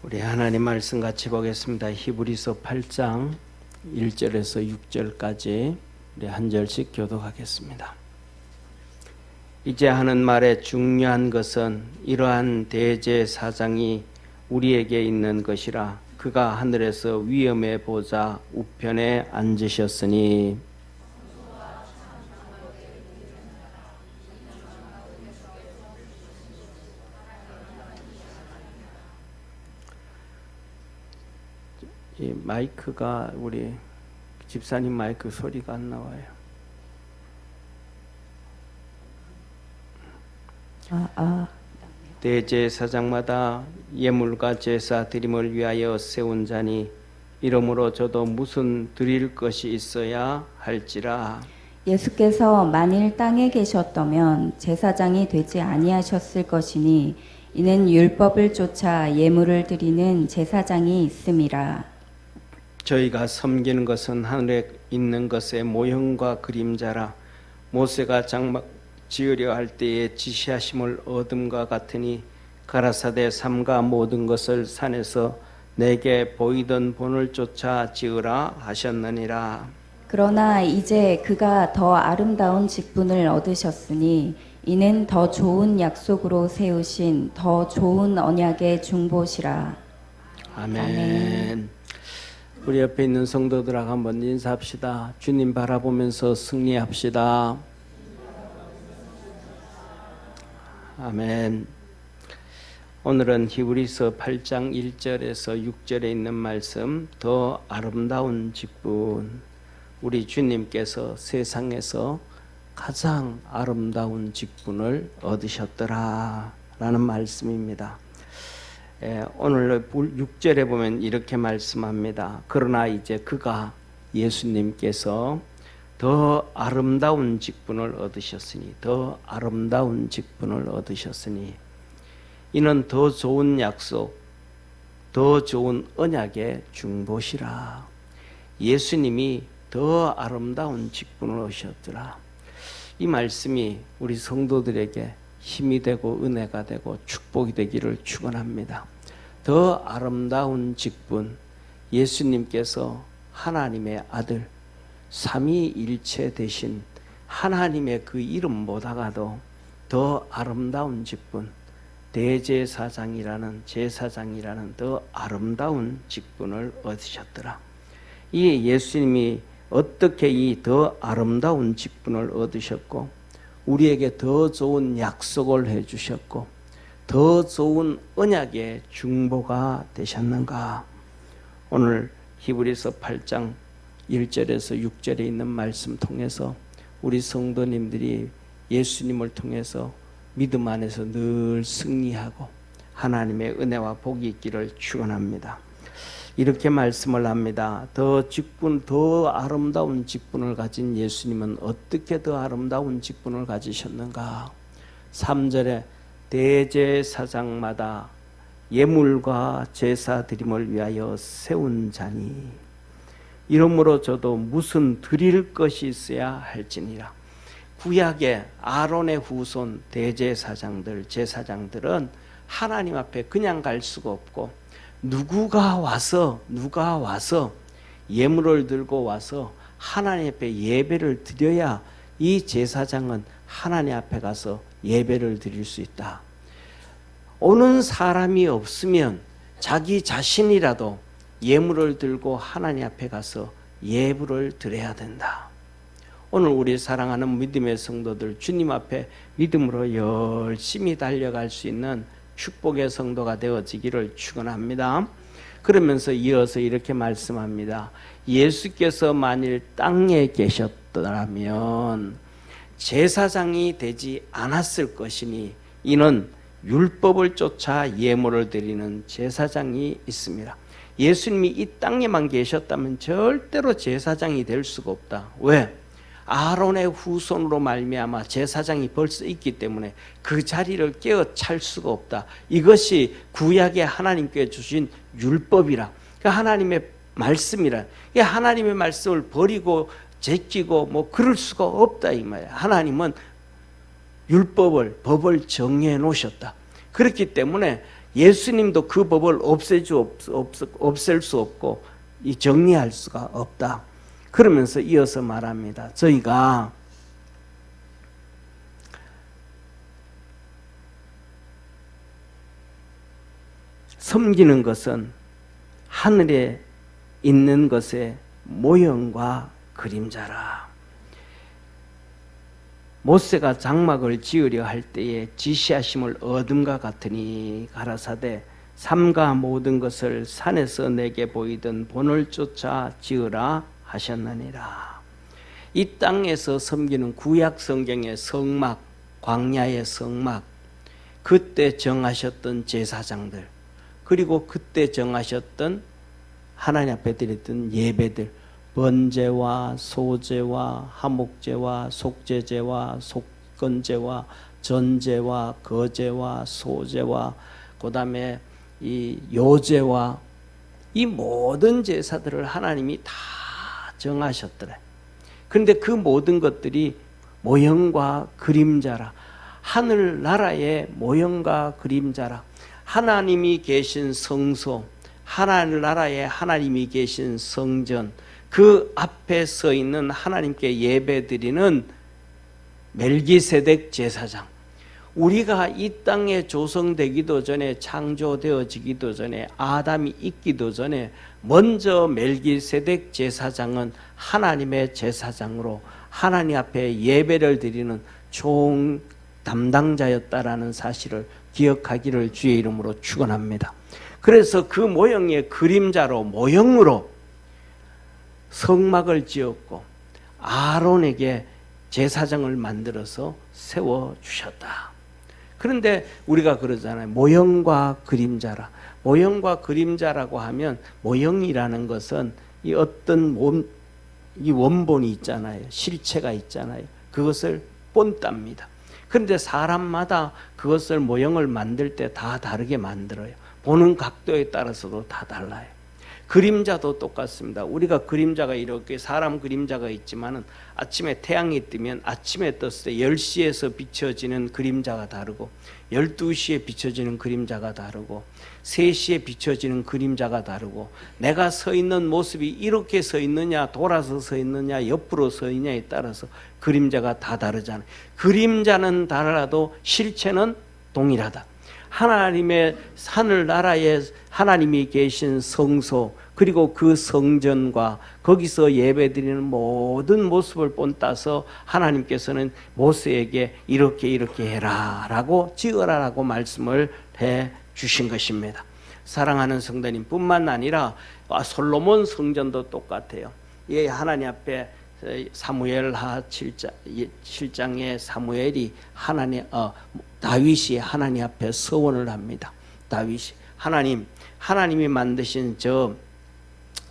우리 하나님 말씀 같이 보겠습니다. 히브리서 8장 1절에서 6절까지 우리 한 절씩 교독하겠습니다. 이제 하는 말의 중요한 것은 이러한 대제사장이 우리에게 있는 것이라. 그가 하늘에서 위엄의 보좌 우편에 앉으셨으니 이 마이크가 우리 집사님 마이크 소리가 안 나와요. 대제사장마다 예물과 제사 드림을 위하여 세운 자니 이러므로 저도 무슨 드릴 것이 있어야 할지라. 예수께서 만일 땅에 계셨다면 제사장이 되지 아니하셨을 것이니 이는 율법을 쫓아 예물을 드리는 제사장이 있음이라. 저희가 섬기는 것은 하늘에 있는 것의 모형과 그림자라. 모세가 장막 지으려 할 때에 지시하심을 얻음과 같으니 가라사대 삼가 모든 것을 산에서 내게 보이던 본을 쫓아 지으라 하셨느니라. 그러나 이제 그가 더 아름다운 직분을 얻으셨으니 이는 더 좋은 약속으로 세우신 더 좋은 언약의 중보시라. 아멘. 우리 옆에 있는 성도들하고 한번 인사합시다. 주님 바라보면서 승리합시다. 아멘. 오늘은 히브리서 8장 1절에서 6절에 있는 말씀, 더 아름다운 직분. 우리 주님께서 세상에서 가장 아름다운 직분을 얻으셨더라 라는 말씀입니다. 오늘 6절에 보면 이렇게 말씀합니다. 그러나 이제 그가 예수님께서 더 아름다운 직분을 얻으셨으니, 더 아름다운 직분을 얻으셨으니 이는 더 좋은 약속, 더 좋은 언약의 중보시라. 예수님이 더 아름다운 직분을 얻으셨더라. 이 말씀이 우리 성도들에게 힘이 되고 은혜가 되고 축복이 되기를 축원합니다. 더 아름다운 직분, 예수님께서 하나님의 아들, 삼위일체 되신 하나님의 그 이름보다가도 더 아름다운 직분, 대제사장이라는 제사장이라는 더 아름다운 직분을 얻으셨더라. 이 예수님이 어떻게 이 더 아름다운 직분을 얻으셨고 우리에게 더 좋은 약속을 해주셨고 더 좋은 언약의 중보가 되셨는가? 오늘 히브리서 8장 1절에서 6절에 있는 말씀 통해서 우리 성도님들이 예수님을 통해서 믿음 안에서 늘 승리하고 하나님의 은혜와 복이 있기를 축원합니다. 이렇게 말씀을 합니다. 더 아름다운 직분을 가진 예수님은 어떻게 더 아름다운 직분을 가지셨는가? 3절에 대제사장마다 예물과 제사 드림을 위하여 세운 자니 이러므로 저도 무슨 드릴 것이 있어야 할지니라. 구약의 아론의 후손 대제사장들, 제사장들은 하나님 앞에 그냥 갈 수가 없고 누가 와서 예물을 들고 와서 하나님 앞에 예배를 드려야 이 제사장은 하나님 앞에 가서 예배를 드릴 수 있다. 오는 사람이 없으면 자기 자신이라도 예물을 들고 하나님 앞에 가서 예물을 드려야 된다. 오늘 우리 사랑하는 믿음의 성도들, 주님 앞에 믿음으로 열심히 달려갈 수 있는 축복의 성도가 되어지기를 축원합니다. 그러면서 이어서 이렇게 말씀합니다. 예수께서 만일 땅에 계셨더라면 제사장이 되지 않았을 것이니 이는 율법을 쫓아 예물을 드리는 제사장이 있습니다. 예수님이 이 땅에만 계셨다면 절대로 제사장이 될 수가 없다. 왜? 아론의 후손으로 말미암아 제사장이 벌써 있기 때문에 그 자리를 깨어찰 수가 없다. 이것이 구약의 하나님께 주신 율법이라, 하나님의 말씀이라. 하나님의 말씀을 버리고 제끼고 뭐 그럴 수가 없다 이 말이야. 하나님은 율법을, 법을 정해 놓으셨다. 그렇기 때문에 예수님도 그 법을 없앨 수 없고 정리할 수가 없다. 그러면서 이어서 말합니다. 저희가 섬기는 것은 하늘에 있는 것의 모형과 그림자라. 모세가 장막을 지으려 할 때에 지시하심을 얻음과 같으니 가라사대 삼가 모든 것을 산에서 내게 보이던 본을 쫓아 지으라 하셨느니라. 이 땅에서 섬기는 구약 성경의 성막, 광야의 성막, 그때 정하셨던 제사장들, 그리고 그때 정하셨던 하나님 앞에 드렸던 예배들, 번제와 소제와 하목제와 속죄제와 속건제와 전제와 거제와 소제와 그 다음에 이 요제와 이 모든 제사들을 하나님이 다 정하셨더래. 그런데 그 모든 것들이 모형과 그림자라. 하늘나라의 모형과 그림자라. 하나님이 계신 성소, 하늘나라에 하나님이 계신 성전, 그 앞에 서 있는 하나님께 예배드리는 멜기세덱 제사장. 우리가 이 땅에 조성되기도 전에, 창조되어지기도 전에, 아담이 있기도 전에 먼저 멜기세덱 제사장은 하나님의 제사장으로 하나님 앞에 예배를 드리는 총 담당자였다라는 사실을 기억하기를 주의 이름으로 축원합니다. 그래서 그 모형의 그림자로, 모형으로 성막을 지었고 아론에게 제사장을 만들어서 세워주셨다. 그런데 우리가 그러잖아요. 모형과 그림자라. 모형과 그림자라고 하면, 모형이라는 것은 이 어떤 이 원본이 있잖아요. 실체가 있잖아요. 그것을 본답니다. 그런데 사람마다 그것을 모형을 만들 때 다 다르게 만들어요. 보는 각도에 따라서도 다 달라요. 그림자도 똑같습니다. 우리가 그림자가 이렇게 사람 그림자가 있지만은 아침에 태양이 뜨면 아침에 떴을 때 10시에서 비춰지는 그림자가 다르고 12시에 비춰지는 그림자가 다르고 3시에 비춰지는 그림자가 다르고 내가 서 있는 모습이 이렇게 서 있느냐, 돌아서 서 있느냐, 옆으로 서 있느냐에 따라서 그림자가 다 다르잖아요. 그림자는 달라도 실체는 동일하다. 하나님의 하늘나라에 하나님이 계신 성소, 그리고 그 성전과 거기서 예배드리는 모든 모습을 본따서 하나님께서는 모세에게 이렇게 해라 라고, 지어라 라고 말씀을 해 주신 것입니다. 사랑하는 성도님 뿐만 아니라 솔로몬 성전도 똑같아요. 예, 하나님 앞에 사무엘하 7장에 사무엘이 다윗이 하나님 앞에 서원을 합니다. 다윗이 하나님이 만드신 저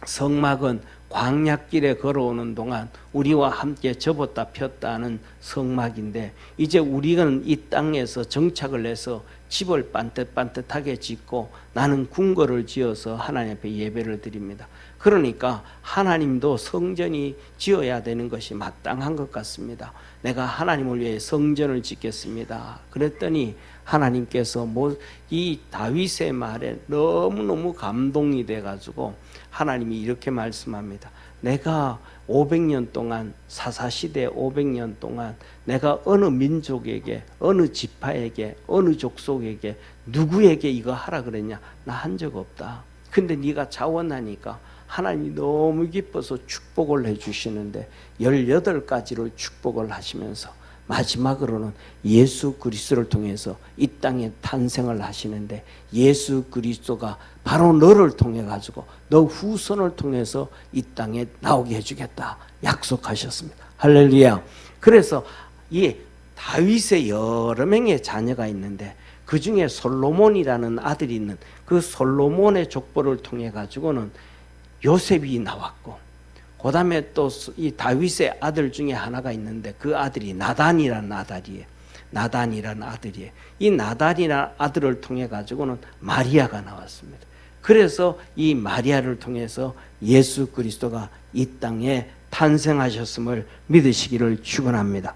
성막은 광야길에 걸어오는 동안 우리와 함께 접었다 폈다 하는 성막인데, 이제 우리는 이 땅에서 정착을 해서 집을 반듯반듯하게 짓고 나는 궁궐을 지어서 하나님 앞에 예배를 드립니다. 그러니까 하나님도 성전이 지어야 되는 것이 마땅한 것 같습니다. 내가 하나님을 위해 성전을 짓겠습니다. 그랬더니 하나님께서 이 다윗의 말에 너무너무 감동이 돼가지고 하나님이 이렇게 말씀합니다. 내가 500년 동안, 사사시대 500년 동안 내가 어느 민족에게, 어느 지파에게, 어느 족속에게, 누구에게 이거 하라 그랬냐? 나 한 적 없다. 근데 네가 자원하니까 하나님이 너무 기뻐서 축복을 해주시는데 18가지를 축복을 하시면서 마지막으로는 예수 그리스도를 통해서 이 땅에 탄생을 하시는데, 예수 그리스도가 바로 너를 통해 가지고 너 후손을 통해서 이 땅에 나오게 해주겠다 약속하셨습니다. 할렐루야. 그래서 이 다윗의 여러 명의 자녀가 있는데 그 중에 솔로몬이라는 아들이 있는, 그 솔로몬의 족보를 통해 가지고는 요셉이 나왔고, 그 다음에 또 이 다윗의 아들 중에 하나가 있는데 그 아들이 나단이라는 아들이에요. 이 나단이라는 아들을 통해 가지고는 마리아가 나왔습니다. 그래서 이 마리아를 통해서 예수 그리스도가 이 땅에 탄생하셨음을 믿으시기를 축원합니다.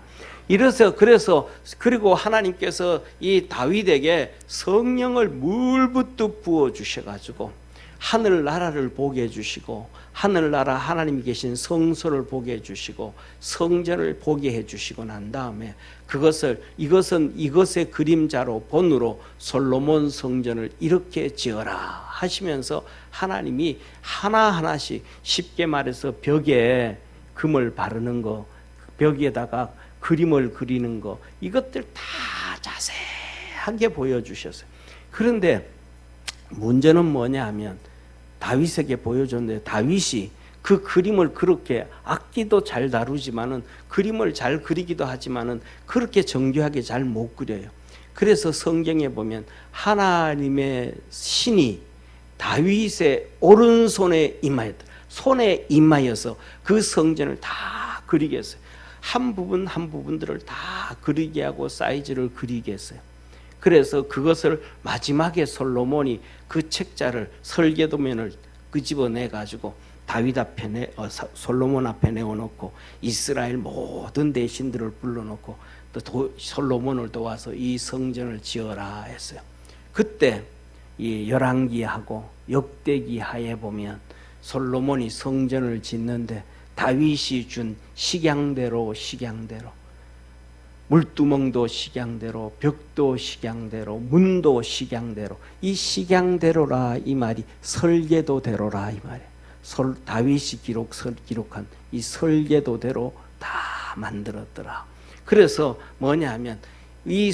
그래서 그리고 하나님께서 이 다윗에게 성령을 물부터 부어 주셔가지고 하늘나라를 보게 해주시고 하늘나라 하나님이 계신 성소를 보게 해주시고 성전을 보게 해주시고 난 다음에 이것의 그림자로 본으로 솔로몬 성전을 이렇게 지어라 하시면서 하나님이 하나하나씩 쉽게 말해서 벽에 금을 바르는 거, 벽에다가 그림을 그리는 거, 이것들 다 자세하게 보여주셨어요. 그런데 문제는 뭐냐 하면 다윗에게 보여줬는데 다윗이 그 그림을 그렇게 악기도 잘 다루지만은 그림을 잘 그리기도 하지만은 그렇게 정교하게 잘 못 그려요. 그래서 성경에 보면 하나님의 신이 다윗의 오른손에 임하였다. 손에 임하여서 그 성전을 다 그리게 했어요. 한 부분 한 부분들을 다 그리게 하고 사이즈를 그리게 했어요. 그래서 그것을 마지막에 솔로몬이 그 책자를 설계도면을 끄집어내 가지고 다윗 앞에 솔로몬 앞에 내어놓고 이스라엘 모든 대신들을 불러놓고 또 솔로몬을 도와서 이 성전을 지어라 했어요. 그때 이 열왕기하고 역대기하에 보면 솔로몬이 성전을 짓는데 다윗이 준 식양대로 물두멍도 식양대로, 벽도 식양대로, 문도 식양대로, 이 식양대로라 이 말이 설계도대로라 이 말이에요. 다윗이 기록한 이 설계도대로 다 만들었더라. 그래서 뭐냐 하면 이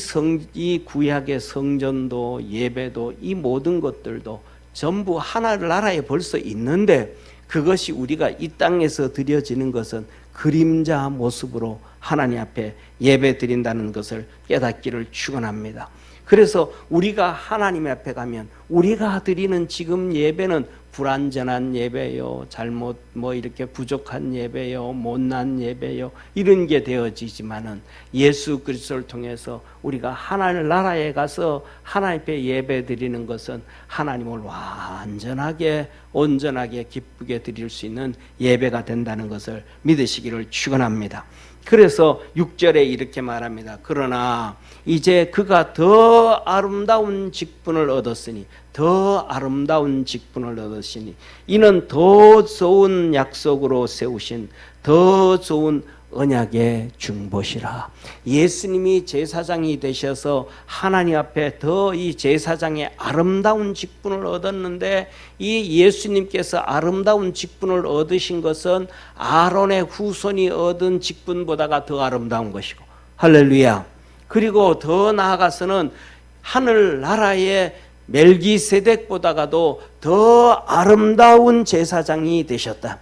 구약의 성전도 예배도 이 모든 것들도 전부 하나나라에 벌써 있는데 그것이 우리가 이 땅에서 드려지는 것은 그림자 모습으로 하나님 앞에 예배 드린다는 것을 깨닫기를 축원합니다. 그래서 우리가 하나님 앞에 가면 우리가 드리는 지금 예배는 불완전한 예배요, 잘못 이렇게 부족한 예배요, 못난 예배요, 이런 게 되어지지만은 예수 그리스도를 통해서 우리가 하나님 나라에 가서 하나님 앞에 예배 드리는 것은 하나님을 완전하게 온전하게 기쁘게 드릴 수 있는 예배가 된다는 것을 믿으시기를 축원합니다. 그래서 6절에 이렇게 말합니다. 그러나 이제 그가 더 아름다운 직분을 얻었으니 이는 더 좋은 약속으로 세우신 더 좋은 언약의 중보시라. 예수님이 제사장이 되셔서 하나님 앞에 더 이 제사장의 아름다운 직분을 얻었는데 이 예수님께서 아름다운 직분을 얻으신 것은 아론의 후손이 얻은 직분보다가 더 아름다운 것이고, 할렐루야. 그리고 더 나아가서는 하늘나라의 멜기세덱보다가도 더 아름다운 제사장이 되셨다.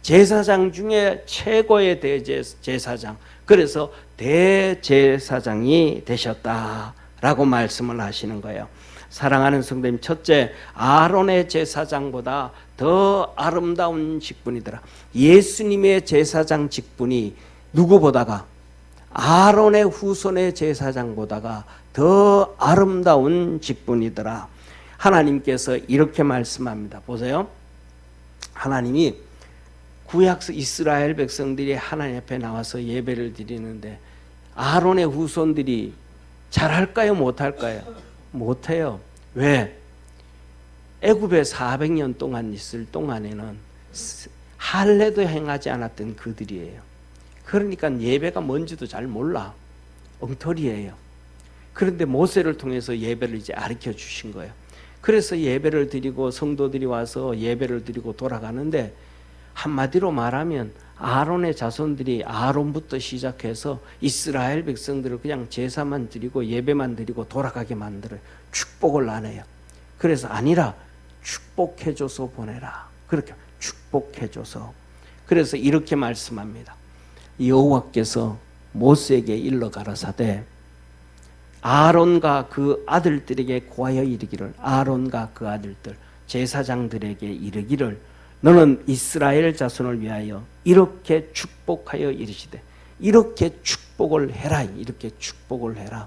제사장 중에 최고의 대제사장, 그래서 대제사장이 되셨다라고 말씀을 하시는 거예요. 사랑하는 성도님, 첫째, 아론의 제사장보다 더 아름다운 직분이더라. 예수님의 제사장 직분이 누구보다가, 아론의 후손의 제사장보다가 더 아름다운 직분이더라. 하나님께서 이렇게 말씀합니다. 보세요. 하나님이 구약 이스라엘 백성들이 하나님 앞에 나와서 예배를 드리는데 아론의 후손들이 잘할까요? 못할까요? 못해요. 왜? 애굽에 400년 동안 있을 동안에는 할례도 행하지 않았던 그들이에요. 그러니까 예배가 뭔지도 잘 몰라. 엉터리예요. 그런데 모세를 통해서 예배를 이제 가르쳐 주신 거예요. 그래서 예배를 드리고 성도들이 와서 예배를 드리고 돌아가는데 한마디로 말하면 아론의 자손들이 아론부터 시작해서 이스라엘 백성들을 그냥 제사만 드리고 예배만 드리고 돌아가게 만들어요. 축복을 안 해요. 그래서 아니라 축복해줘서 보내라. 그렇게 축복해줘서. 그래서 이렇게 말씀합니다. 여호와께서 모세에게 일러 가라사대 아론과 그 아들들에게 고하여 이르기를, 아론과 그 아들들 제사장들에게 이르기를, 너는 이스라엘 자손을 위하여 이렇게 축복하여 이르시되, 이렇게 축복을 해라. 이렇게 축복을 해라.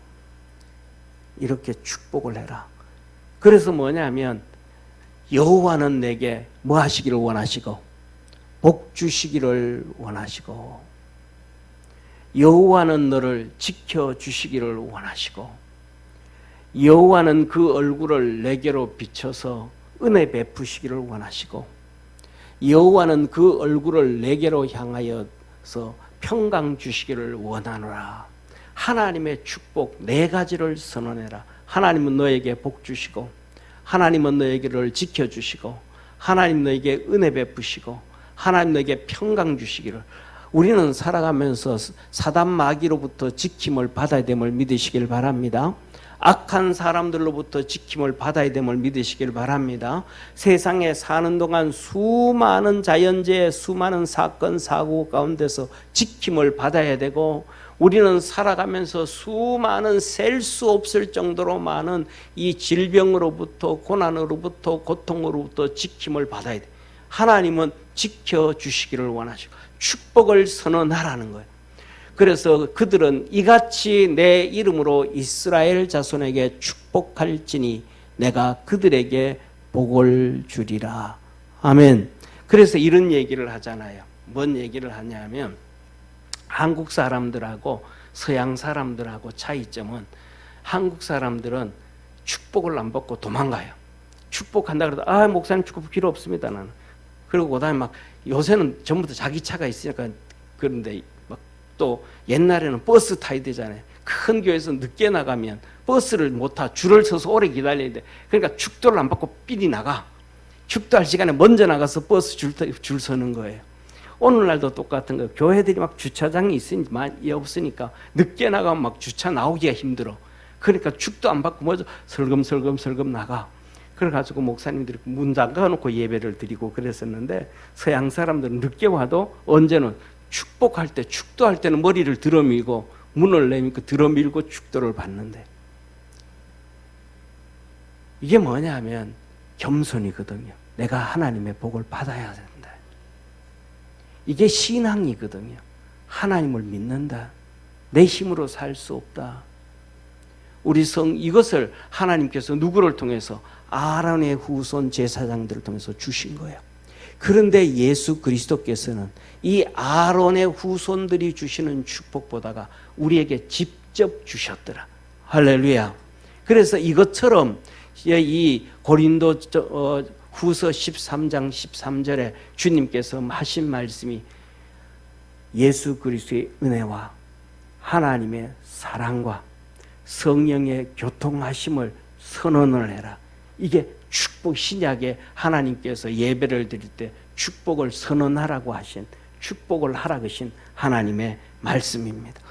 이렇게 축복을 해라. 그래서 뭐냐면 여호와는 내게 뭐 하시기를 원하시고 복 주시기를 원하시고, 여호와는 너를 지켜주시기를 원하시고 여호와는 그 얼굴을 내게로 비춰서 은혜 베푸시기를 원하시고 여호와는 그 얼굴을 내게로 향하여서 평강 주시기를 원하노라. 하나님의 축복 네 가지를 선언해라. 하나님은 너에게 복 주시고 하나님은 너에게를 지켜주시고 하나님 너에게 은혜 베푸시고 하나님 너에게 평강 주시기를. 우리는 살아가면서 사단 마귀로부터 지킴을 받아야 됨을 믿으시길 바랍니다. 악한 사람들로부터 지킴을 받아야 됨을 믿으시길 바랍니다. 세상에 사는 동안 수많은 자연재해, 수많은 사건, 사고 가운데서 지킴을 받아야 되고 우리는 살아가면서 수많은 셀 수 없을 정도로 많은 이 질병으로부터 고난으로부터 고통으로부터 지킴을 받아야 돼. 하나님은 지켜주시기를 원하시고 축복을 선언하라는 거예요. 그래서 그들은 이같이 내 이름으로 이스라엘 자손에게 축복할지니 내가 그들에게 복을 주리라. 아멘. 그래서 이런 얘기를 하잖아요. 뭔 얘기를 하냐면 한국 사람들하고 서양 사람들하고 차이점은 한국 사람들은 축복을 안 받고 도망가요. 축복한다 그러다 목사님 축복 필요 없습니다 나는. 그리고 그다음에 막 요새는 전부 다 자기 차가 있으니까 그런데 또 옛날에는 버스 타야 되잖아요. 큰 교회에서 늦게 나가면 버스를 못 타. 줄을 서서 오래 기다려야 돼. 그러니까 축도를 안 받고 삘이 나가. 축도할 시간에 먼저 나가서 버스 줄 서는 거예요. 오늘날도 똑같은 거예요. 교회들이 막 주차장이 없으니까 늦게 나가면 막 주차 나오기가 힘들어. 그러니까 축도 안 받고 먼저 설금 나가. 그래가지고 목사님들이 문 잠가놓고 예배를 드리고 그랬었는데 서양 사람들은 늦게 와도 언제는 축복할 때, 축도할 때는 머리를 들어밀고 문을 내밀고 들어밀고 축도를 받는데 이게 뭐냐면 겸손이거든요. 내가 하나님의 복을 받아야 된다. 이게 신앙이거든요. 하나님을 믿는다. 내 힘으로 살 수 없다. 우리 이것을 하나님께서 누구를 통해서 아론의 후손 제사장들을 통해서 주신 거예요. 그런데 예수 그리스도께서는 이 아론의 후손들이 주시는 축복보다가 우리에게 직접 주셨더라. 할렐루야. 그래서 이것처럼 이 고린도 후서 13장 13절에 주님께서 하신 말씀이 예수 그리스도의 은혜와 하나님의 사랑과 성령의 교통하심을 선언을 해라. 이게 축복, 신약에 하나님께서 예배를 드릴 때 축복을 선언하라고 하신, 축복을 하라 하신 하나님의 말씀입니다.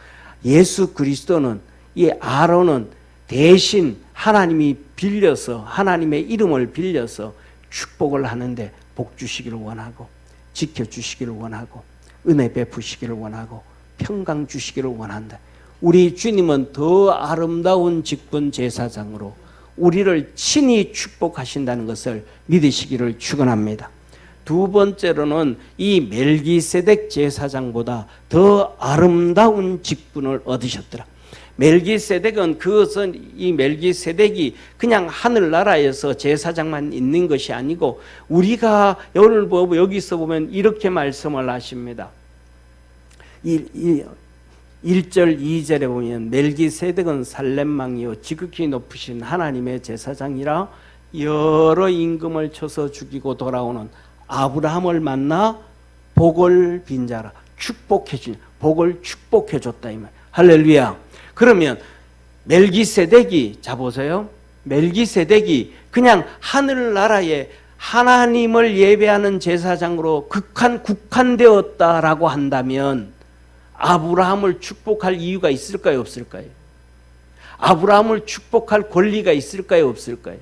예수 그리스도는, 이 아론은 대신 하나님이 빌려서, 하나님의 이름을 빌려서 축복을 하는데 복 주시기를 원하고 지켜주시기를 원하고 은혜 베푸시기를 원하고 평강 주시기를 원한다. 우리 주님은 더 아름다운 직분 제사장으로 우리를 친히 축복하신다는 것을 믿으시기를 축원합니다. 두 번째로는 이 멜기세덱 제사장보다 더 아름다운 직분을 얻으셨더라. 멜기세덱은 그것은 이 멜기세덱이 그냥 하늘나라에서 제사장만 있는 것이 아니고 우리가 오늘 여기서 보면 이렇게 말씀을 하십니다. 1절 2절에 보면 멜기세덱은 살렘망이요 지극히 높으신 하나님의 제사장이라 여러 임금을 쳐서 죽이고 돌아오는 아브라함을 만나 복을 빈 자라. 축복해 주냐, 복을 축복해 줬다 이 말. 할렐루야. 그러면 멜기세덱이, 자 보세요, 멜기세덱이 그냥 하늘나라에 하나님을 예배하는 제사장으로 국한되었다라고 한다면 아브라함을 축복할 이유가 있을까요, 없을까요? 아브라함을 축복할 권리가 있을까요, 없을까요?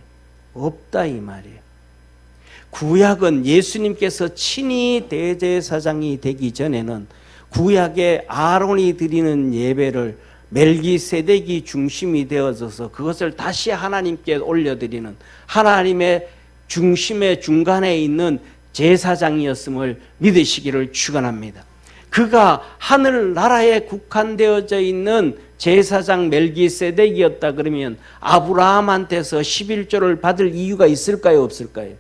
없다 이 말이에요. 구약은 예수님께서 친히 대제사장이 되기 전에는 구약의 아론이 드리는 예배를 멜기세덱이 중심이 되어져서 그것을 다시 하나님께 올려드리는 하나님의 중심의 중간에 있는 제사장이었음을 믿으시기를 축원합니다. 그가 하늘나라에 국한되어져 있는 제사장 멜기세덱이었다 그러면 아브라함한테서 11조를 받을 이유가 있을까요, 없을까요?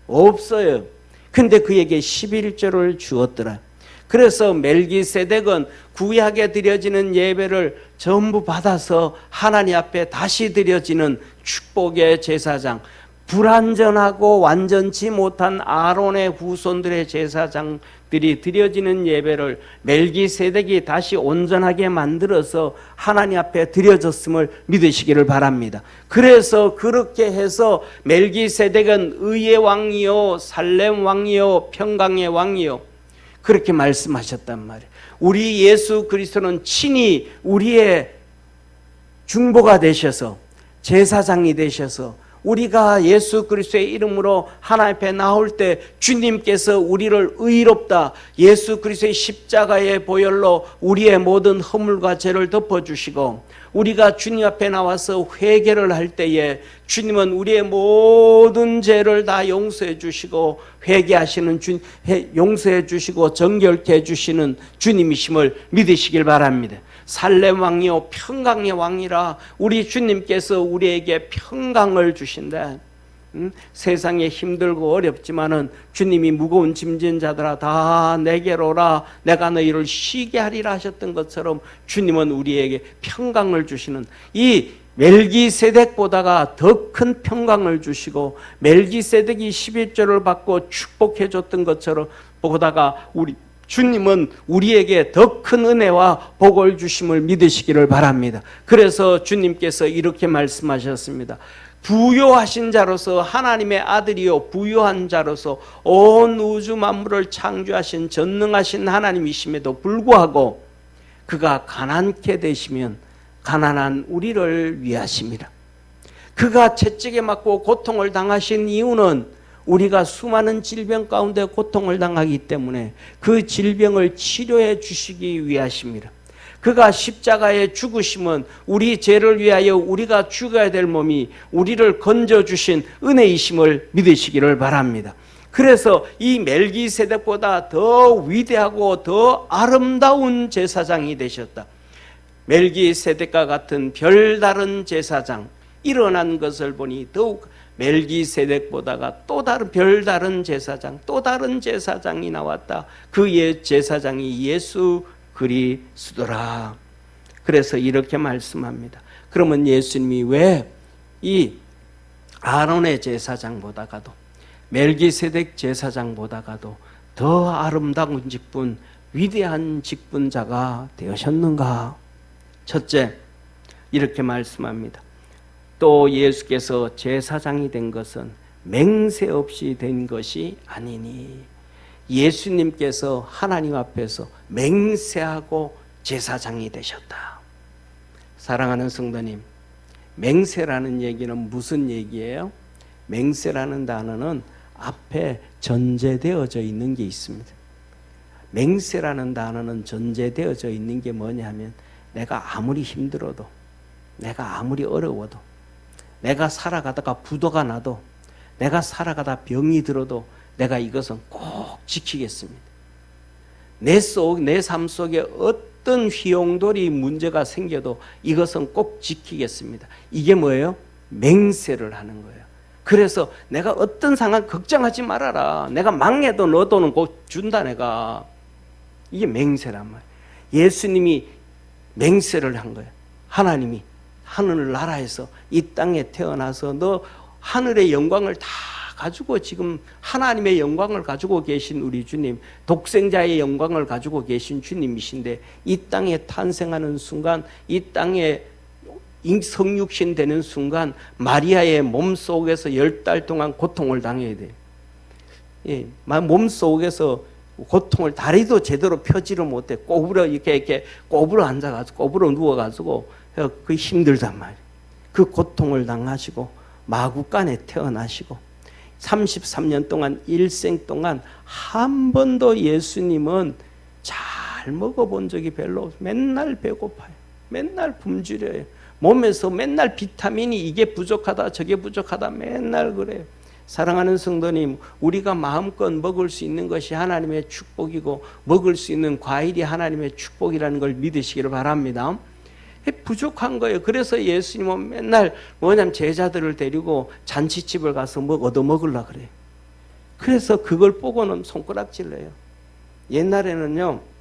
없어요. 근데 그에게 11조를 주었더라. 그래서 멜기세덱은 구약에 드려지는 예배를 전부 받아서 하나님 앞에 다시 드려지는 축복의 제사장, 불완전하고 완전치 못한 아론의 후손들의 제사장들이 드려지는 예배를 멜기세덱이 다시 온전하게 만들어서 하나님 앞에 드려졌음을 믿으시기를 바랍니다. 그래서 그렇게 해서 멜기세덱은 의의 왕이요 살렘 왕이요 평강의 왕이요 그렇게 말씀하셨단 말이에요. 우리 예수 그리스도는 친히 우리의 중보가 되셔서 제사장이 되셔서 우리가 예수 그리스도의 이름으로 하나님 앞에 나올 때 주님께서 우리를 의롭다, 예수 그리스도의 십자가의 보혈로 우리의 모든 허물과 죄를 덮어주시고 우리가 주님 앞에 나와서 회개를 할 때에 주님은 우리의 모든 죄를 다 용서해 주시고 회개하시는 용서해 주시고 정결케 해 주시는 주님이심을 믿으시길 바랍니다. 살렘 왕이요 평강의 왕이라 우리 주님께서 우리에게 평강을 주신다. 세상에 힘들고 어렵지만은 주님이 무거운 짐진 자들아 다 내게로 오라 내가 너희를 쉬게 하리라 하셨던 것처럼 주님은 우리에게 평강을 주시는 이 멜기세덱보다가 더 큰 평강을 주시고 멜기세덱이 11조를 받고 축복해 줬던 것처럼 보다가 우리 주님은 우리에게 더 큰 은혜와 복을 주심을 믿으시기를 바랍니다. 그래서 주님께서 이렇게 말씀하셨습니다. 부요하신 자로서 하나님의 아들이요 부요한 자로서 온 우주 만물을 창조하신 전능하신 하나님이심에도 불구하고 그가 가난케 되시면 가난한 우리를 위하심이라. 그가 채찍에 맞고 고통을 당하신 이유는 우리가 수많은 질병 가운데 고통을 당하기 때문에 그 질병을 치료해 주시기 위하십니다. 그가 십자가에 죽으심은 우리 죄를 위하여 우리가 죽어야 될 몸이 우리를 건져주신 은혜이심을 믿으시기를 바랍니다. 그래서 이 멜기세덱보다 더 위대하고 더 아름다운 제사장이 되셨다. 멜기세덱과 같은 별다른 제사장 일어난 것을 보니 더욱 멜기세덱보다가 또 다른 별다른 제사장 또 다른 제사장이 나왔다. 그 제사장이 예수 그리스도라. 그래서 이렇게 말씀합니다. 그러면 예수님이 왜 이 아론의 제사장보다가도 멜기세덱 제사장보다가도 더 아름다운 직분 위대한 직분자가 되셨는가? 첫째 이렇게 말씀합니다. 또 예수께서 제사장이 된 것은 맹세 없이 된 것이 아니니 예수님께서 하나님 앞에서 맹세하고 제사장이 되셨다. 사랑하는 성도님, 맹세라는 얘기는 무슨 얘기예요? 맹세라는 단어는 앞에 전제되어져 있는 게 있습니다. 맹세라는 단어는 전제되어져 있는 게 뭐냐 하면 내가 아무리 힘들어도 내가 아무리 어려워도 내가 살아가다가 부도가 나도 내가 살아가다 병이 들어도 내가 이것은 꼭 지키겠습니다. 내 삶 속에 어떤 휘용돌이 문제가 생겨도 이것은 꼭 지키겠습니다. 이게 뭐예요? 맹세를 하는 거예요. 그래서 내가 어떤 상황 걱정하지 말아라. 내가 망해도 너 돈은 꼭 준다 내가. 이게 맹세란 말이에요. 예수님이 맹세를 한 거예요. 하나님이 하늘나라에서 이 땅에 태어나서 너 하늘의 영광을 다 가지고 지금 하나님의 영광을 가지고 계신 우리 주님, 독생자의 영광을 가지고 계신 주님이신데 이 땅에 탄생하는 순간, 이 땅에 성육신 되는 순간 마리아의 몸속에서 10달 동안 고통을 당해야 돼요. 예, 몸속에서 고통을 다리도 제대로 펴지를 못해 꼬부려 이렇게 꼬부려 앉아가지고 꼬부려 누워가지고 그 힘들단 말이에요. 그 고통을 당하시고 마구간에 태어나시고 33년 동안 일생 동안 한 번도 예수님은 잘 먹어본 적이 별로 없어요. 맨날 배고파요. 맨날 굶주려요. 몸에서 맨날 비타민이 이게 부족하다 저게 부족하다 맨날 그래요. 사랑하는 성도님, 우리가 마음껏 먹을 수 있는 것이 하나님의 축복이고 먹을 수 있는 과일이 하나님의 축복이라는 걸 믿으시기를 바랍니다. 부족한 거예요. 그래서 예수님은 맨날 뭐냐면 제자들을 데리고 잔치집을 가서 뭐 얻어먹으려고 그래요. 그래서 그걸 보고는 손가락질해요. 옛날에는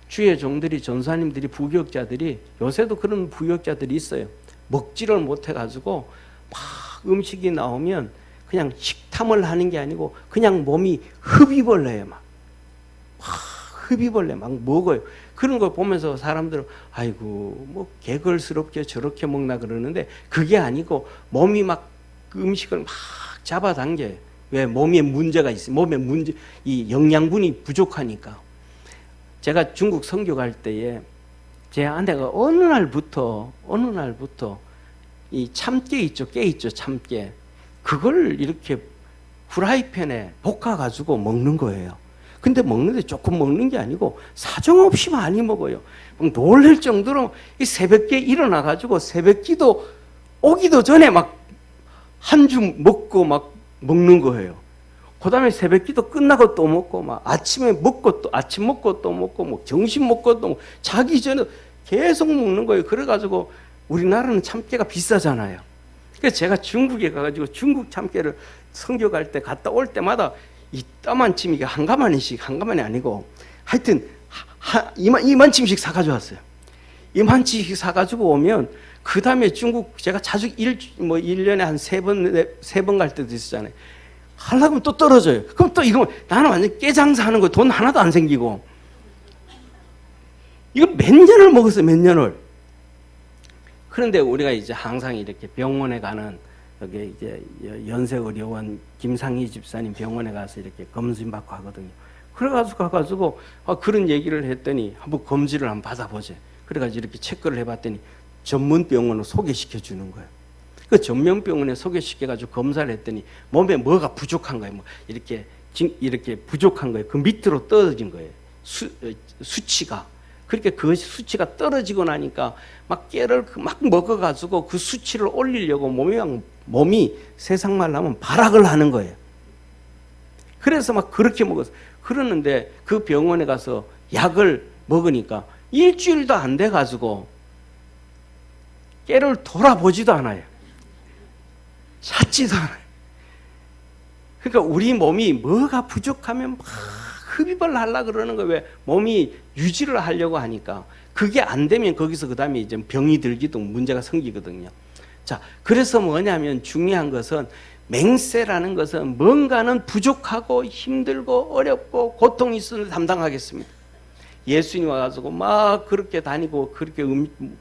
주의 종들이, 전사님들이, 부교육자들이, 요새도 그런 부교육자들이 있어요. 먹지를 못해가지고 막 음식이 나오면 그냥 식탐을 하는 게 아니고 그냥 몸이 흡입을 해요. 막 흡입을 해. 막 먹어요. 그런 걸 보면서 사람들은 아이고 뭐 개걸스럽게 저렇게 먹나 그러는데, 그게 아니고 몸이 막 그 음식을 막 잡아당겨요. 왜? 몸에 문제가 있어요. 몸에 문제, 이 영양분이 부족하니까. 제가 중국 선교 갈 때에 제 아내가 어느 날부터 이 참깨 있죠, 깨 있죠, 참깨. 그걸 이렇게 후라이팬에 볶아가지고 먹는 거예요. 근데 먹는데 조금 먹는 게 아니고 사정없이 많이 먹어요. 막 놀랄 정도로 이 새벽에 일어나가지고 새벽 기도 오기도 전에 막 한 줌 먹고 막 먹는 거예요. 그 다음에 새벽 기도 끝나고 또 먹고, 막 아침에 먹고 또 아침 먹고 또 먹고, 뭐 점심 먹고 또 먹고, 자기 전에 계속 먹는 거예요. 그래가지고 우리나라는 참깨가 비싸잖아요. 그래서 제가 중국에 가가지고 중국 참깨를 선교 갈 때 갔다 올 때마다 이 따만침, 이게 한 가마니 아니고 하여튼 이만침씩 사가지고 왔어요. 이만침씩 사가지고 오면 그 다음에 중국 제가 자주 1년에 한 3번 갈 때도 있었잖아요. 하려면 또 떨어져요. 그럼 또 이거 나는 완전 깨장사 하는 거 돈 하나도 안 생기고. 이거 몇 년을 먹었어요, 몇 년을. 그런데 우리가 이제 항상 이렇게 병원에 가는, 여기 이제 연세의료원 김상희 집사님 병원에 가서 이렇게 검진 받고 하거든요. 그래가지고 그런 얘기를 했더니 한번 검진을 한번 받아보자. 그래가지고 이렇게 체크를 해봤더니 전문 병원을 소개시켜 주는 거예요. 그 전문 병원에 소개시켜가지고 검사를 했더니 몸에 뭐가 부족한 거예요. 뭐 이렇게 부족한 거예요. 그 밑으로 떨어진 거예요. 수치가. 그렇게 그 수치가 떨어지고 나니까 막 깨를 막 먹어가지고 그 수치를 올리려고 몸이 세상 말로 하면 발악을 하는 거예요. 그래서 막 그렇게 먹었어요. 그러는데 그 병원에 가서 약을 먹으니까 일주일도 안 돼가지고 깨를 돌아보지도 않아요. 찾지도 않아요. 그러니까 우리 몸이 뭐가 부족하면 막 흡입을 하려고 그러는 거예요. 왜? 몸이 유지를 하려고 하니까. 그게 안 되면 거기서 그 다음에 이제 병이 들기도 문제가 생기거든요. 자, 그래서 뭐냐면 중요한 것은, 맹세라는 것은 뭔가는 부족하고 힘들고 어렵고 고통이 있으면 담당하겠습니다. 예수님 와가지고 막 그렇게 다니고 그렇게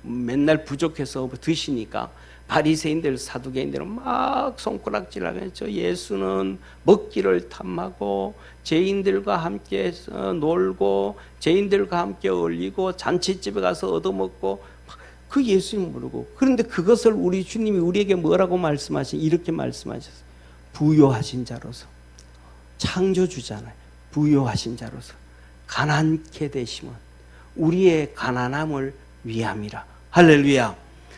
맨날 부족해서 드시니까 바리새인들, 사두개인들은 막 손가락질하고 했죠. 예수는 먹기를 탐하고 죄인들과 함께 놀고 죄인들과 함께 어울리고 잔치집에 가서 얻어먹고, 그 예수님 모르고. 그런데 그것을 우리 주님이 우리에게 뭐라고 이렇게 말씀하셨어요. 부요하신 자로서. 창조주잖아요. 부요하신 자로서 가난케 되심은 우리의 가난함을 위함이라. 할렐루야.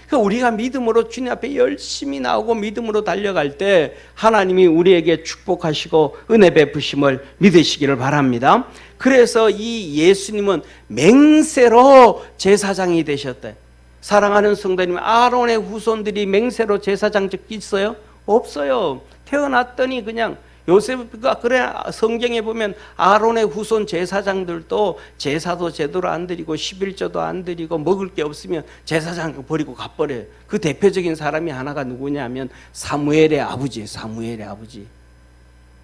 그러니까 우리가 믿음으로 주님 앞에 열심히 나오고 믿음으로 달려갈 때 하나님이 우리에게 축복하시고 은혜 베푸심을 믿으시기를 바랍니다. 그래서 이 예수님은 맹세로 제사장이 되셨대. 사랑하는 성도님, 아론의 후손들이 맹세로 제사장직 있어요? 없어요. 태어났더니 그냥 요셉가, 그래 성경에 보면 아론의 후손 제사장들도 제사도 제대로 안 드리고 11조도 안 드리고 먹을 게 없으면 제사장 버리고 가버려요. 그 대표적인 사람이 하나가 누구냐면 사무엘의 아버지예요. 사무엘의 아버지.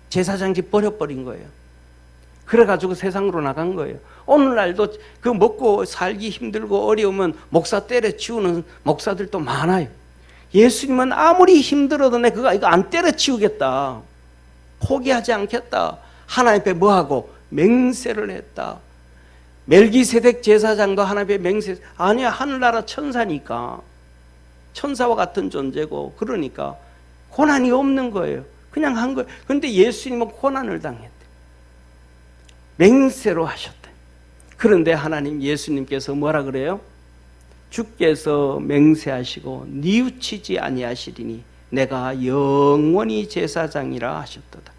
제사장집 버려버린 거예요. 그래가지고 세상으로 나간 거예요. 오늘날도 그 먹고 살기 힘들고 어려우면 목사 때려치우는 목사들도 많아요. 예수님은 아무리 힘들어도 내가 이거 안 때려치우겠다, 포기하지 않겠다, 하나님 앞에 뭐하고 맹세를 했다. 멜기세덱 제사장도 하나님 앞에 맹세, 아니야 하늘나라 천사니까, 천사와 같은 존재고, 그러니까 고난이 없는 거예요. 그냥 한 거예요. 그런데 예수님은 고난을 당했대. 맹세로 하셨대. 그런데 하나님, 예수님께서 뭐라 그래요? 주께서 맹세하시고 뉘우치지 아니하시리니 내가 영원히 제사장이라 하셨도다.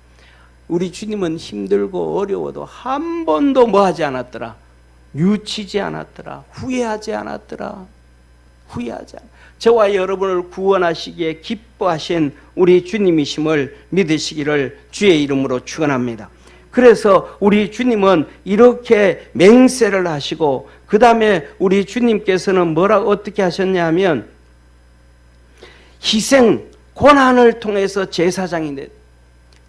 우리 주님은 힘들고 어려워도 한 번도 뭐하지 않았더라? 뉘우치지 않았더라. 후회하지 않았더라. 후회하지 않았더라. 저와 여러분을 구원하시기에 기뻐하신 우리 주님이심을 믿으시기를 주의 이름으로 축원합니다. 그래서 우리 주님은 이렇게 맹세를 하시고 그 다음에 우리 주님께서는 어떻게 하셨냐면 희생, 고난을 통해서 제사장이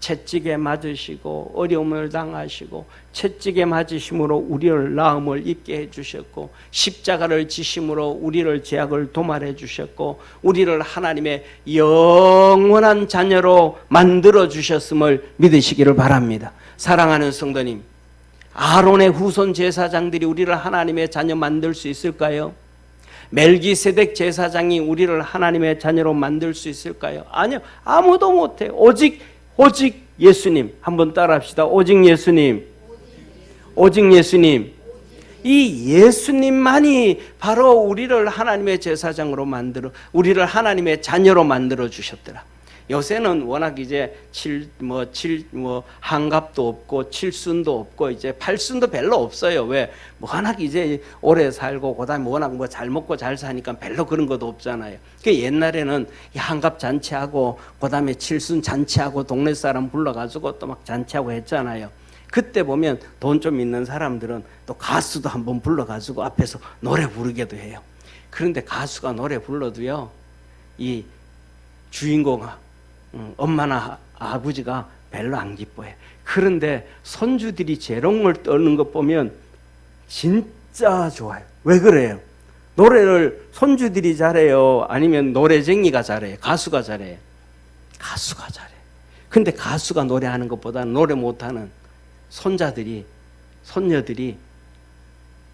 채찍에 맞으시고 어려움을 당하시고 채찍에 맞으심으로 우리를 나음을 입게 해주셨고 십자가를 지심으로 우리를 죄악을 도말해 주셨고 우리를 하나님의 영원한 자녀로 만들어 주셨음을 믿으시기를 바랍니다. 사랑하는 성도님, 아론의 후손 제사장들이 우리를 하나님의 자녀 만들 수 있을까요? 멜기세덱 제사장이 우리를 하나님의 자녀로 만들 수 있을까요? 아니요, 아무도 못해요. 오직 예수님. 한번 따라합시다. 오직 예수님. 오직 예수님. 이 예수님만이 바로 우리를 하나님의 제사장으로 만들어 우리를 하나님의 자녀로 만들어 주셨더라. 요새는 워낙 이제 한갑도 없고 칠순도 없고 이제 팔순도 별로 없어요. 왜? 워낙 이제 오래 살고 그다음에 워낙 잘 먹고 잘 사니까 별로 그런 것도 없잖아요. 그 옛날에는 한갑 잔치하고 그다음에 칠순 잔치하고 동네 사람 불러가지고 또 막 잔치하고 했잖아요. 그때 보면 돈 좀 있는 사람들은 또 가수도 한번 불러가지고 앞에서 노래 부르기도 해요. 그런데 가수가 노래 불러도요, 이 주인공 엄마나 아버지가 별로 안 기뻐해. 그런데 손주들이 재롱을 떠는 것 보면 진짜 좋아요. 왜 그래요? 노래를 손주들이 잘해요? 아니면 노래쟁이가 잘해요? 가수가 잘해요? 가수가 잘해. 근데 가수가 노래하는 것보다는 노래 못하는 손녀들이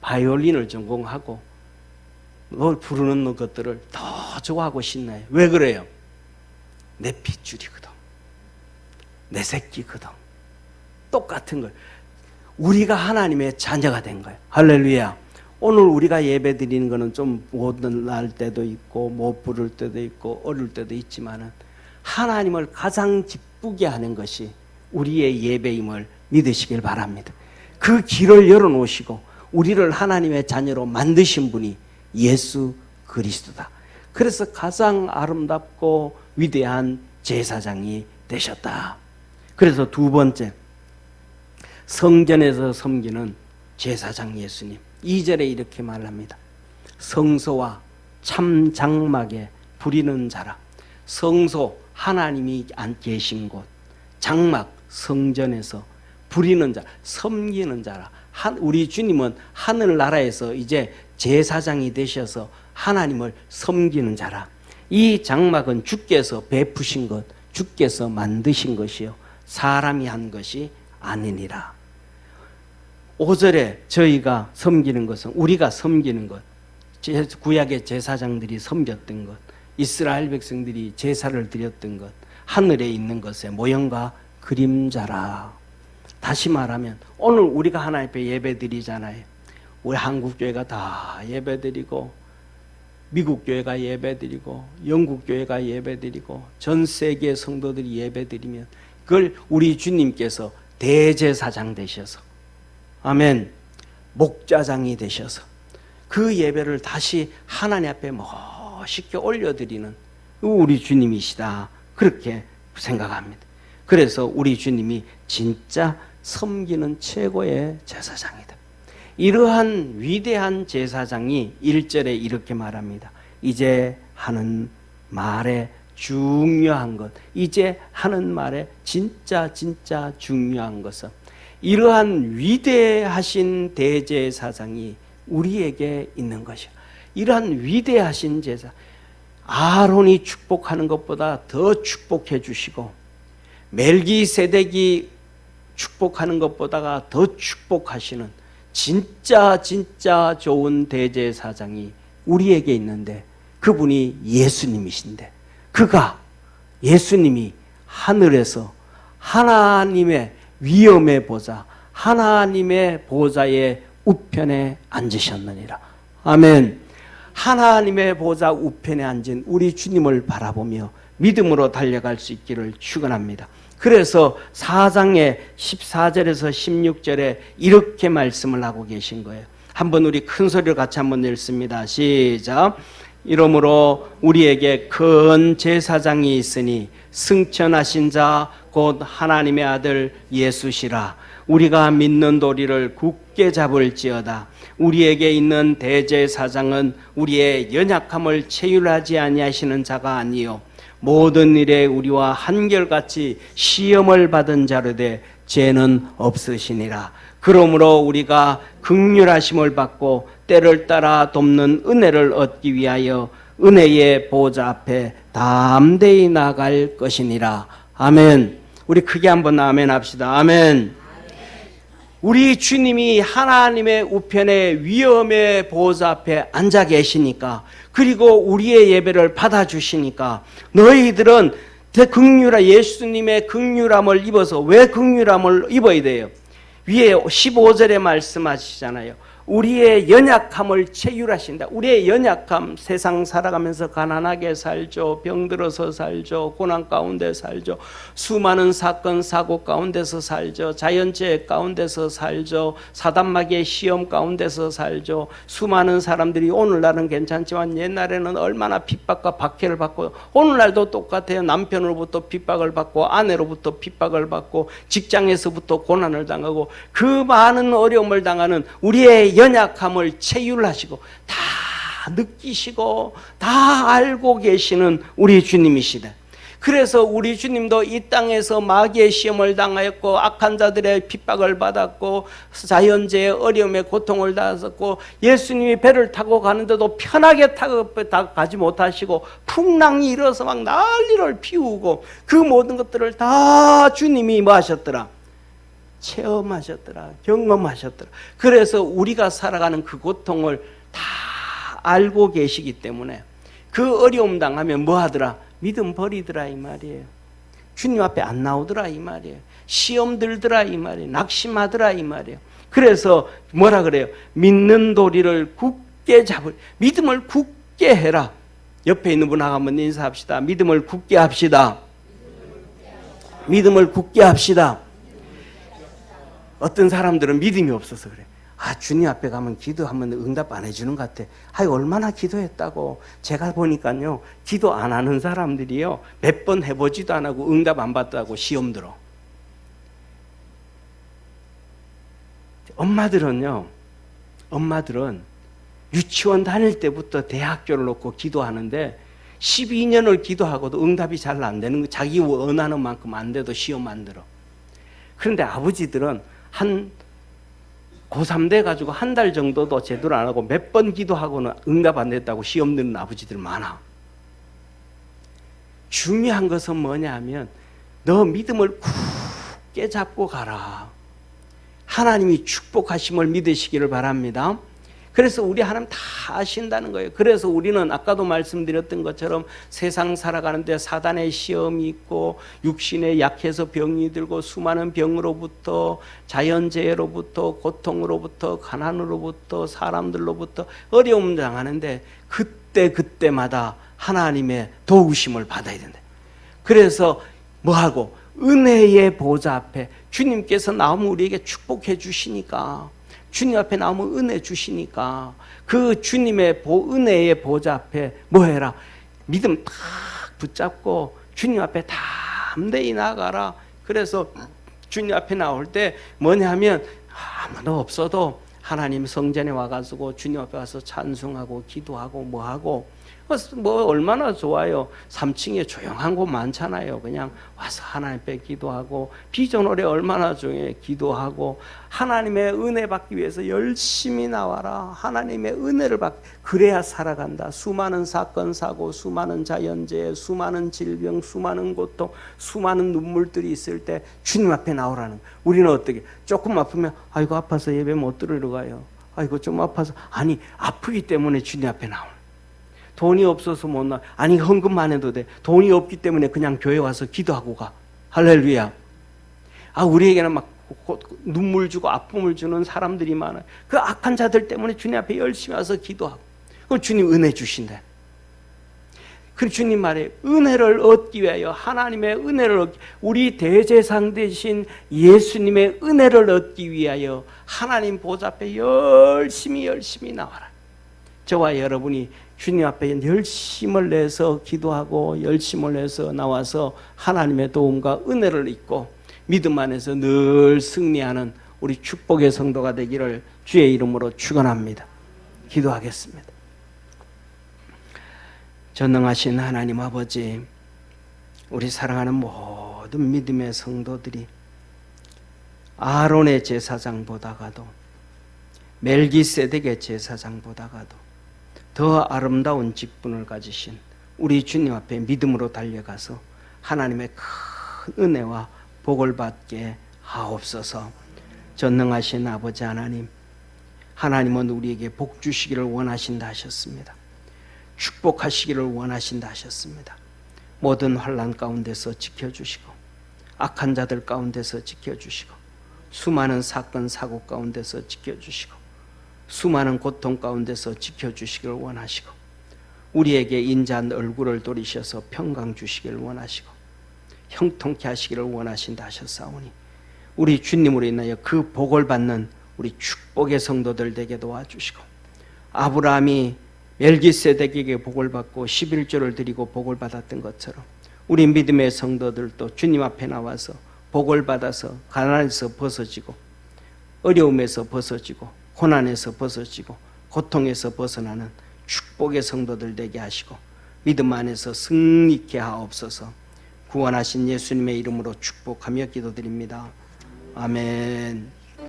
바이올린을 전공하고 노래 부르는 것들을 더 좋아하고 신나요. 왜 그래요? 내 핏줄이거든. 내 새끼거든. 똑같은 걸. 우리가 하나님의 자녀가 된 거예요. 할렐루야. 오늘 우리가 예배 드리는 거는 좀 못 날 때도 있고 못 부를 때도 있고 어릴 때도 있지만은 하나님을 가장 기쁘게 하는 것이 우리의 예배임을 믿으시길 바랍니다. 그 길을 열어놓으시고 우리를 하나님의 자녀로 만드신 분이 예수 그리스도다. 그래서 가장 아름답고 위대한 제사장이 되셨다. 그래서 두 번째, 성전에서 섬기는 제사장 예수님. 2절에 이렇게 말합니다. 성소와 참 장막에 부리는 자라. 성소, 하나님이 안 계신 곳. 장막, 성전에서 부리는 자, 섬기는 자라. 우리 주님은 하늘나라에서 이제 제사장이 되셔서 하나님을 섬기는 자라. 이 장막은 주께서 베푸신 것, 주께서 만드신 것이요 사람이 한 것이 아니니라. 5절에 저희가 섬기는 것은 우리가 섬기는 것, 구약의 제사장들이 섬겼던 것, 이스라엘 백성들이 제사를 드렸던 것, 하늘에 있는 것의 모형과 그림자라. 다시 말하면 오늘 우리가 하나님 앞에 예배 드리잖아요. 우리 한국교회가 다 예배 드리고 미국 교회가 예배드리고 영국 교회가 예배드리고 전 세계 성도들이 예배드리면 그걸 우리 주님께서 대제사장 되셔서, 아멘, 목자장이 되셔서 그 예배를 다시 하나님 앞에 멋있게 올려드리는 우리 주님이시다, 그렇게 생각합니다. 그래서 우리 주님이 진짜 섬기는 최고의 제사장이다. 이러한 위대한 제사장이 1절에 이렇게 말합니다. 이제 하는 말에 중요한 것, 이제 하는 말에 진짜 중요한 것은 이러한 위대하신 대제사장이 우리에게 있는 것이야. 이러한 위대하신 제사, 아론이 축복하는 것보다 더 축복해 주시고 멜기세덱이 축복하는 것보다가 더 축복하시는 진짜 좋은 대제사장이 우리에게 있는데 그분이 예수님이신데, 예수님이 하늘에서 하나님의 위엄의 보좌, 하나님의 보좌의 우편에 앉으셨느니라. 아멘. 하나님의 보좌 우편에 앉은 우리 주님을 바라보며 믿음으로 달려갈 수 있기를 축원합니다. 그래서 4장의 14절에서 16절에 이렇게 말씀을 하고 계신 거예요. 한번 우리 큰 소리로 같이 한번 읽습니다. 시작. 이러므로 우리에게 큰 제사장이 있으니 승천하신 자 곧 하나님의 아들 예수시라. 우리가 믿는 도리를 굳게 잡을지어다. 우리에게 있는 대제사장은 우리의 연약함을 체휼하지 아니하시는 자가 아니요 모든 일에 우리와 한결같이 시험을 받은 자로되 죄는 없으시니라. 그러므로 우리가 긍휼하심을 받고 때를 따라 돕는 은혜를 얻기 위하여 은혜의 보좌 앞에 담대히 나갈 것이니라. 아멘. 우리 크게 한번 아멘 합시다. 아멘. 우리 주님이 하나님의 우편에 위엄의 보좌 앞에 앉아 계시니까, 그리고 우리의 예배를 받아주시니까 너희들은 예수님의 긍휼함을 입어서, 왜 긍휼함을 입어야 돼요? 위에 15절에 말씀하시잖아요. 우리의 연약함을 체휼하신다. 우리의 연약함, 세상 살아가면서 가난하게 살죠, 병들어서 살죠, 고난 가운데 살죠, 수많은 사건 사고 가운데서 살죠, 자연재해 가운데서 살죠, 사단마귀의 시험 가운데서 살죠. 수많은 사람들이 오늘날은 괜찮지만 옛날에는 얼마나 핍박과 박해를 받고, 오늘날도 똑같아요. 남편으로부터 핍박을 받고, 아내로부터 핍박을 받고, 직장에서부터 고난을 당하고, 그 많은 어려움을 당하는 우리의 연약함을 체휼하시고 다 느끼시고 다 알고 계시는 우리 주님이시다. 그래서 우리 주님도 이 땅에서 마귀의 시험을 당하였고, 악한 자들의 핍박을 받았고, 자연재해 어려움의 고통을 당하셨고, 예수님이 배를 타고 가는데도 편하게 타고 가지 못하시고 풍랑이 일어서 막 난리를 피우고, 그 모든 것들을 다 주님이 뭐 하셨더라? 체험하셨더라, 경험하셨더라. 그래서 우리가 살아가는 그 고통을 다 알고 계시기 때문에 그 어려움 당하면 뭐 하더라? 믿음 버리더라 이 말이에요. 주님 앞에 안 나오더라 이 말이에요. 시험 들더라 이 말이에요. 낙심하더라 이 말이에요. 그래서 뭐라 그래요? 믿는 도리를 굳게 잡을, 믿음을 굳게 해라. 옆에 있는 분하고 한번 인사합시다. 믿음을 굳게 합시다. 믿음을 굳게 합시다. 어떤 사람들은 믿음이 없어서 그래. 아, 주님 앞에 가면 기도하면 응답 안 해주는 것 같아. 아이, 얼마나 기도했다고. 제가 보니까요, 기도 안 하는 사람들이요, 몇 번 해보지도 안 하고 응답 안 받다고 시험 들어. 엄마들은 유치원 다닐 때부터 대학교를 놓고 기도하는데 12년을 기도하고도 응답이 잘 안 되는 거, 자기 원하는 만큼 안 돼도 시험 안 들어. 그런데 아버지들은 한 고3 돼가지고 한 달 정도도 제대로 안 하고 몇 번 기도하고는 응답 안 됐다고 시험 드는 아버지들 많아. 중요한 것은 뭐냐 하면 너 믿음을 굳게 잡고 가라. 하나님이 축복하심을 믿으시기를 바랍니다. 그래서 우리 하나님 다 아신다는 거예요. 그래서 우리는 아까도 말씀드렸던 것처럼 세상 살아가는데 사단의 시험이 있고, 육신에 약해서 병이 들고, 수많은 병으로부터, 자연재해로부터, 고통으로부터, 가난으로부터, 사람들로부터 어려움 당하는데 그때마다 하나님의 도우심을 받아야 된다. 그래서 뭐하고? 은혜의 보좌 앞에 주님께서 나오면 우리에게 축복해 주시니까, 주님 앞에 나오면 은혜 주시니까 그 주님의 은혜의 보좌 앞에 뭐 해라? 믿음 딱 붙잡고 주님 앞에 담대히 나가라. 그래서 주님 앞에 나올 때 뭐냐 하면 아무도 없어도 하나님 성전에 와가지고 주님 앞에 와서 찬송하고 기도하고 뭐하고, 뭐 얼마나 좋아요. 3층에 조용한 곳 많잖아요. 그냥 와서 하나님 앞에 기도하고, 비전 노래 얼마나 중요해. 기도하고 하나님의 은혜 받기 위해서 열심히 나와라. 하나님의 은혜를 그래야 살아간다. 수많은 사건 사고, 수많은 자연재해, 수많은 질병, 수많은 고통, 수많은 눈물들이 있을 때 주님 앞에 나오라는. 우리는 어떻게? 조금 아프면 아이고 아파서 예배 못 들으러 가요. 아이고 좀 아파서. 아니, 아프기 때문에 주님 앞에 나오는. 돈이 없어서 못 나. 아니, 헌금만 해도 돼. 돈이 없기 때문에 그냥 교회 와서 기도하고 가. 할렐루야. 아, 우리에게는 막 눈물 주고 아픔을 주는 사람들이 많아요. 그 악한 자들 때문에 주님 앞에 열심히 와서 기도하고. 그럼 주님 은혜 주신다. 그 주님 말에 은혜를 얻기 위하여, 하나님의 은혜를 얻기, 우리 대제사장 되신 예수님의 은혜를 얻기 위하여 하나님 보좌 앞에 열심히 나와라. 저와 여러분이 주님 앞에 열심을 내서 기도하고 열심을 내서 나와서 하나님의 도움과 은혜를 입고 믿음 안에서 늘 승리하는 우리 축복의 성도가 되기를 주의 이름으로 축원합니다. 기도하겠습니다. 전능하신 하나님 아버지, 우리 사랑하는 모든 믿음의 성도들이 아론의 제사장보다가도 멜기세덱의 제사장보다가도 더 아름다운 직분을 가지신 우리 주님 앞에 믿음으로 달려가서 하나님의 큰 은혜와 복을 받게 하옵소서. 전능하신 아버지 하나님, 하나님은 우리에게 복 주시기를 원하신다 하셨습니다. 축복하시기를 원하신다 하셨습니다. 모든 환난 가운데서 지켜주시고 악한 자들 가운데서 지켜주시고 수많은 사건 사고 가운데서 지켜주시고 수많은 고통 가운데서 지켜주시기를 원하시고 우리에게 인자한 얼굴을 돌이셔서 평강 주시기를 원하시고 형통케 하시기를 원하신다 하셨사오니 우리 주님으로 인하여 그 복을 받는 우리 축복의 성도들 되게 도와주시고 아브라함이 멜기세덱에게 복을 받고 11조를 드리고 복을 받았던 것처럼 우리 믿음의 성도들도 주님 앞에 나와서 복을 받아서 가난에서 벗어지고 어려움에서 벗어지고 고난에서 벗어지고 고통에서 벗어나는 축복의 성도들 되게 하시고 믿음 안에서 승리케 하옵소서. 구원하신 예수님의 이름으로 축복하며 기도드립니다. 아멘.